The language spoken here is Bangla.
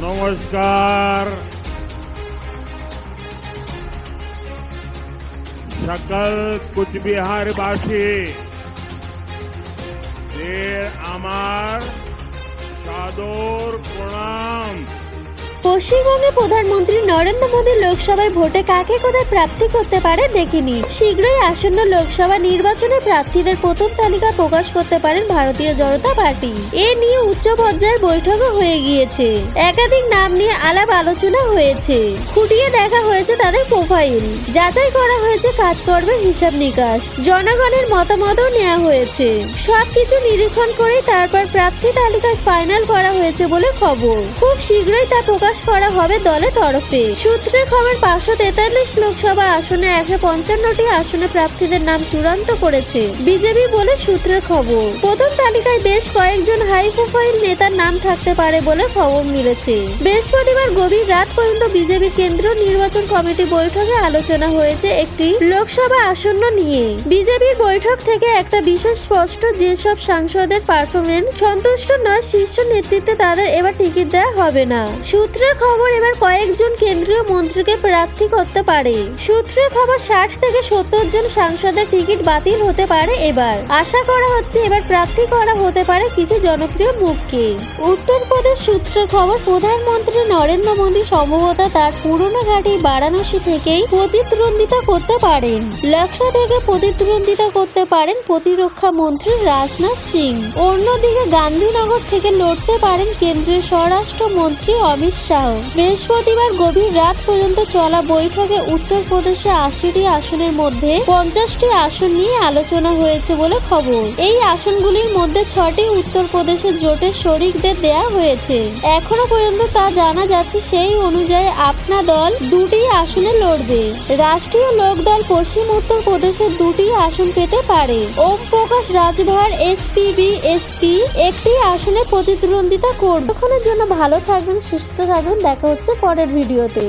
নমস্কার সকল কুচবিহারবাসী আমার সাদর প্রণাম। পশ্চিমবঙ্গের প্রধানমন্ত্রী নরেন্দ্র মোদী লোকসভায় ভোটে কাকে কোথায় প্রার্থী করতে পারে দেখে নিন। শীঘ্রই আসন্ন লোকসভা নির্বাচনের প্রার্থীদের প্রথম তালিকা প্রকাশ করতে পারেন ভারতীয় জনতা পার্টি। এ নিয়ে উচ্চ পর্যায়ের বৈঠকও হয়ে গিয়েছে। একাধিক নাম নিয়ে আলাপ আলোচনা হয়েছে, খুঁটিয়ে দেখা হয়েছে তাদের প্রোফাইল, যাচাই করা হয়েছে কাজকর্মের হিসাব নিকাশ, জনগণের মতামতও নেওয়া হয়েছে। সবকিছু নিরীক্ষণ করেই তারপর প্রার্থী তালিকায় ফাইনাল করা হয়েছে বলে খবর। খুব শীঘ্রই তা প্রকাশ করা হবে দলের তরফে। সূত্রের খবর 543 লোকসভা আসনে 155টি আসনে প্রার্থীদের নাম চূড়ান্ত করেছে বিজেপি বলে সূত্রের খবর। প্রথম তালিকায় বেশ কয়েকজন হাই প্রোফাইল নেতার নাম থাকতে পারে বলে খবর মিলেছে। বৃহস্পতিবার গভীর রাত পর্যন্ত বিজেপি কেন্দ্রীয় নির্বাচন কমিটি বৈঠকে আলোচনা হয়েছে একটি লোকসভা আসন্ন নিয়ে। বিজেপির বৈঠক থেকে একটা বিষয় স্পষ্ট, যেসব সাংসদের পারফরমেন্স সন্তুষ্ট নয় শীর্ষ নেতৃত্বে তাদের এবার টিকিট দেওয়া হবে না। সূত্রের খবর এবার কয়েকজন কেন্দ্রীয় মন্ত্রীকে প্রার্থী করতে পারে। সূত্রের খবর 60 থেকে 70 জন সাংসদের টিকিট বাতিল হতে পারে এবার। আশা করা হচ্ছে এবার প্রার্থী করা হতে পারে কিছু জনপ্রিয় মুখকে। উত্তরপ্রদেশ সূত্রের খবর প্রধানমন্ত্রী নরেন্দ্র মোদী সম্ভবত তার পুরনো ঘাঁটি বারাণসী থেকেই প্রতিদ্বন্দ্বিতা করতে পারেন। লখনৌ থেকে প্রতিদ্বন্দ্বিতা করতে পারেন প্রতিরক্ষা মন্ত্রী রাজনাথ সিং। অন্যদিকে গান্ধীনগর থেকে লড়তে পারেন কেন্দ্রীয় স্বরাষ্ট্রমন্ত্রী অমিত শাহ। বৃহস্পতিবার গভীর রাত পর্যন্ত চলা বৈঠকে উত্তরপ্রদেশে 80টি আসনের মধ্যে 50টি আসন নিয়ে আলোচনা হয়েছে বলে খবর। এই আসনগুলির মধ্যে 6টি উত্তরপ্রদেশের জোটের শরিকদের দেয়া হয়েছে। এখনো পর্যন্ত তা জানা যাচ্ছে, সেই অনুযায়ী আপনা দল 2টি আসনে লড়বে। রাষ্ট্রীয় লোক দল পশ্চিম উত্তরপ্রদেশের 2টি আসন পেতে পারে। ওম প্রকাশ রাজভার এসপি একটি আসনে প্রতিদ্বন্দ্বিতা করবে। তখনের জন্য ভালো থাকবেন, সুস্থ থাকবেন। দেখা হচ্ছে পরের ভিডিওতে।